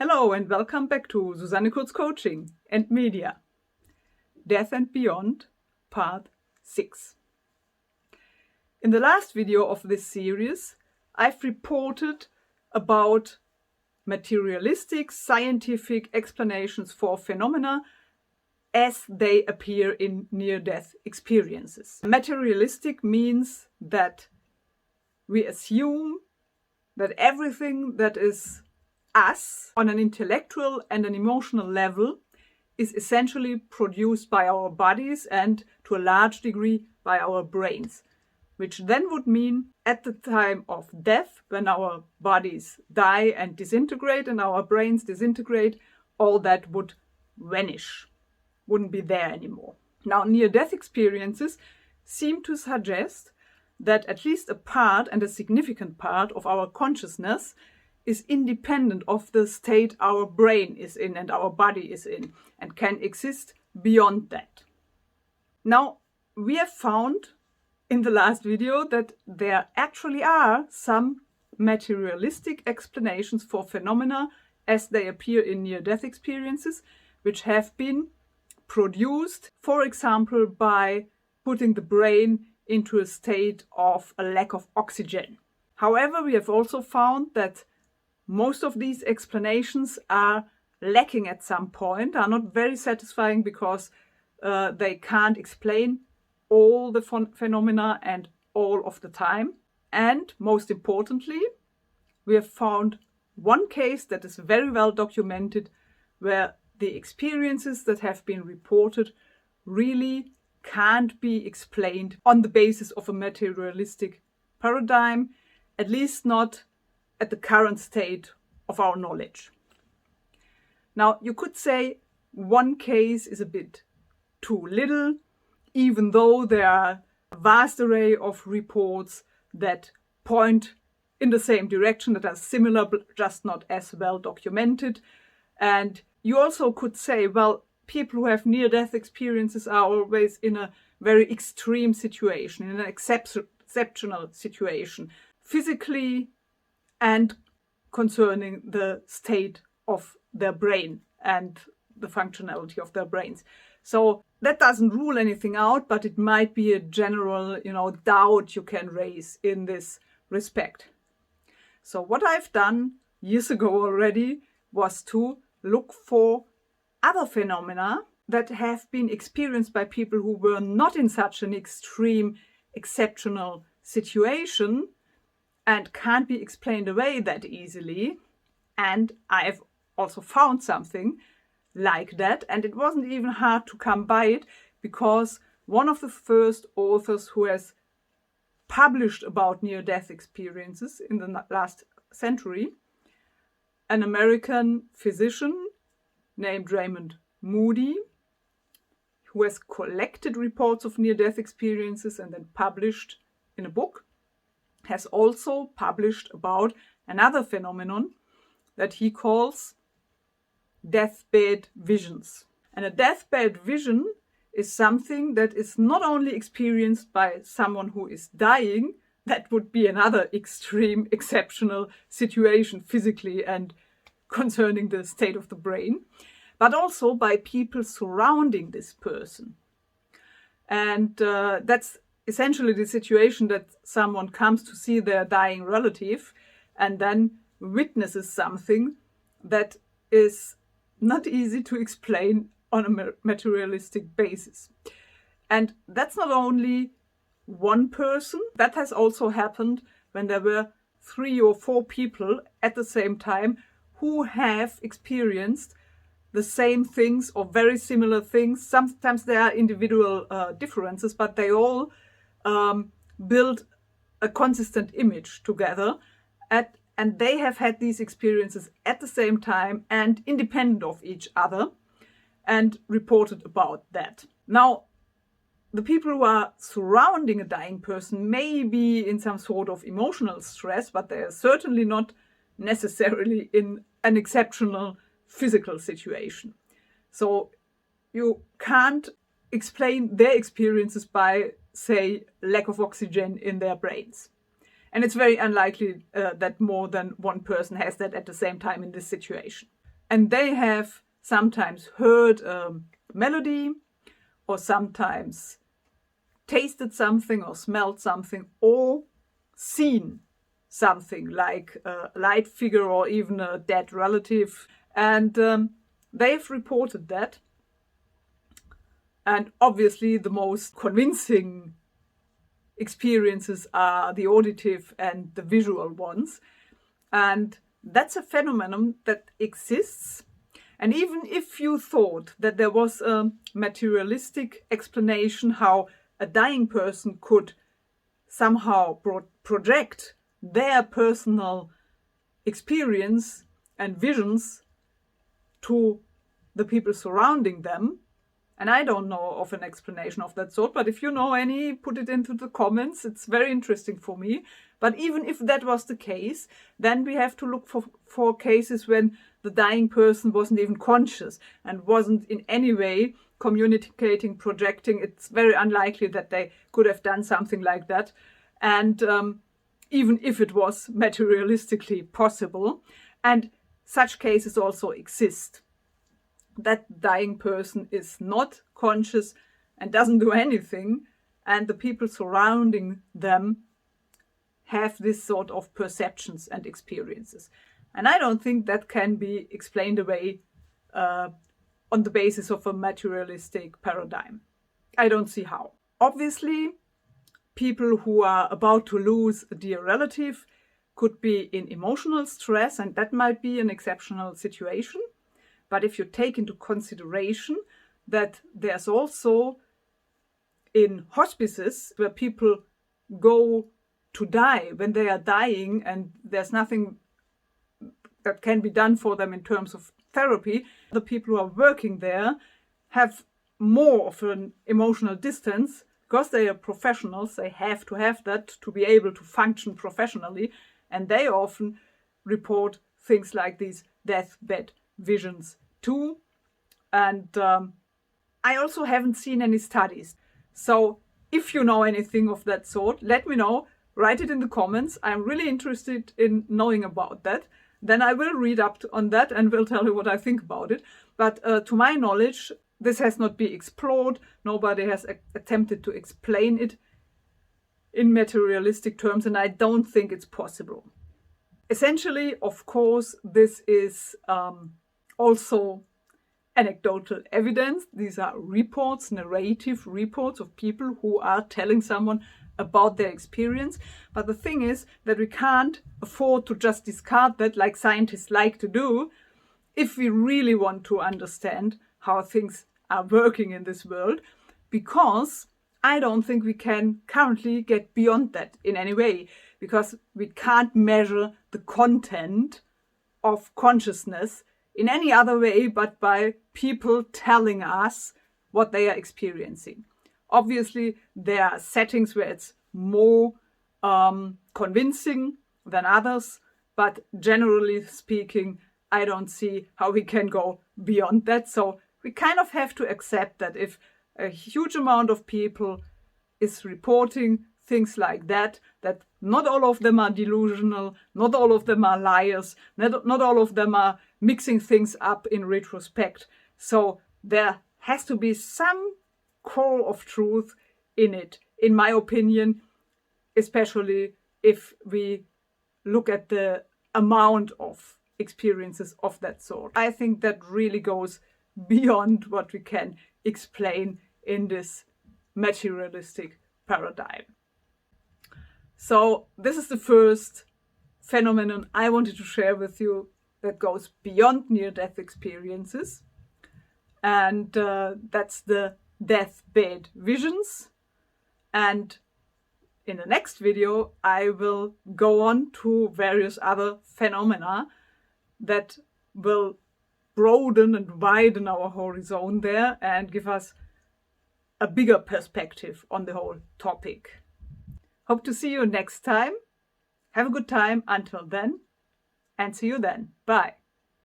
Hello and welcome back to Susanne Kurz Coaching and Media. Death and Beyond, Part 6. In the last video of this series, I've reported about materialistic scientific explanations for phenomena as they appear in near-death experiences. Materialistic means that we assume that everything that is us on an intellectual and an emotional level is essentially produced by our bodies and to a large degree by our brains, which then would mean at the time of death, when our bodies die and disintegrate and our brains disintegrate, all that would vanish, wouldn't be there anymore. Now, near-death experiences seem to suggest that at least a part, and a significant part, of our consciousness is independent of the state our brain is in and our body is in, and can exist beyond that. Now, we have found in the last video that there actually are some materialistic explanations for phenomena as they appear in near-death experiences, which have been produced, for example, by putting the brain into a state of a lack of oxygen. However, we have also found that most of these explanations are lacking at some point, are not very satisfying because they can't explain all the phenomena and all of the time. And most importantly, we have found one case that is very well documented where the experiences that have been reported really can't be explained on the basis of a materialistic paradigm, at least not at the current state of our knowledge. Now, you could say one case is a bit too little, even though there are a vast array of reports that point in the same direction, that are similar but just not as well documented. And you also could say, well, people who have near-death experiences are always in a very extreme situation, in an exceptional situation, physically and concerning the state of their brain and the functionality of their brains. So that doesn't rule anything out, but it might be a general, doubt you can raise in this respect. So what I've done years ago already was to look for other phenomena that have been experienced by people who were not in such an extreme, exceptional situation and can't be explained away that easily. And I've also found something like that, and it wasn't even hard to come by it, because one of the first authors who has published about near-death experiences in the last century, an American physician named Raymond Moody, who has collected reports of near-death experiences and then published in a book, has also published about another phenomenon that he calls deathbed visions. And a deathbed vision is something that is not only experienced by someone who is dying, that would be another extreme, exceptional situation physically and concerning the state of the brain, but also by people surrounding this person. And that's essentially the situation that someone comes to see their dying relative and then witnesses something that is not easy to explain on a materialistic basis. And that's not only one person, that has also happened when there were 3 or 4 people at the same time who have experienced the same things or very similar things. Sometimes there are individual differences, but they all build a consistent image together, and they have had these experiences at the same time and independent of each other, and reported about that. Now, the people who are surrounding a dying person may be in some sort of emotional stress, but they are certainly not necessarily in an exceptional physical situation. So you can't explain their experiences by, say, lack of oxygen in their brains. And it's very unlikely that more than one person has that at the same time in this situation. and they have sometimes heard a melody, or sometimes tasted something or smelled something, or seen something like a light figure or even a dead relative. And they've reported that. And obviously the most convincing experiences are the auditive and the visual ones. And that's a phenomenon that exists. And even if you thought that there was a materialistic explanation how a dying person could somehow project their personal experience and visions to the people surrounding them, and I don't know of an explanation of that sort, but if you know any, put it into the comments. It's very interesting for me. But even if that was the case, then we have to look for cases when the dying person wasn't even conscious and wasn't in any way communicating, projecting. It's very unlikely that they could have done something like that. And even if it was materialistically possible, and such cases also exist, that dying person is not conscious and doesn't do anything, and the people surrounding them have this sort of perceptions and experiences. And I don't think that can be explained away on the basis of a materialistic paradigm. I don't see how. Obviously, people who are about to lose a dear relative could be in emotional stress, and that might be an exceptional situation. But if you take into consideration that there's also in hospices where people go to die when they are dying and there's nothing that can be done for them in terms of therapy, the people who are working there have more of an emotional distance because they are professionals. They have to have that to be able to function professionally, and they often report things like these deathbed visions too. And I also haven't seen any studies. So if you know anything of that sort, let me know. Write it in the comments. I'm really interested in knowing about that. Then I will read up on that and will tell you what I think about it. But to my knowledge, this has not been explored. Nobody has attempted to explain it in materialistic terms, and I don't think it's possible. Essentially, of course, this is also anecdotal evidence. These are reports, narrative reports of people who are telling someone about their experience. But the thing is that we can't afford to just discard that like scientists like to do if we really want to understand how things are working in this world, because I don't think we can currently get beyond that in any way, because we can't measure the content of consciousness in any other way but by people telling us what they are experiencing. Obviously, there are settings where it's more convincing than others, but generally speaking, I don't see how we can go beyond that. So we kind of have to accept that if a huge amount of people is reporting things like that, that not all of them are delusional, not all of them are liars, not all of them are mixing things up in retrospect. So there has to be some core of truth in it, in my opinion, especially if we look at the amount of experiences of that sort. I think that really goes beyond what we can explain in this materialistic paradigm. So this is the first phenomenon I wanted to share with you that goes beyond near-death experiences, and that's the deathbed visions. And in the next video I will go on to various other phenomena that will broaden and widen our horizon there and give us a bigger perspective on the whole topic. Hope to see you next time. Have a good time until then, and see you then. Bye.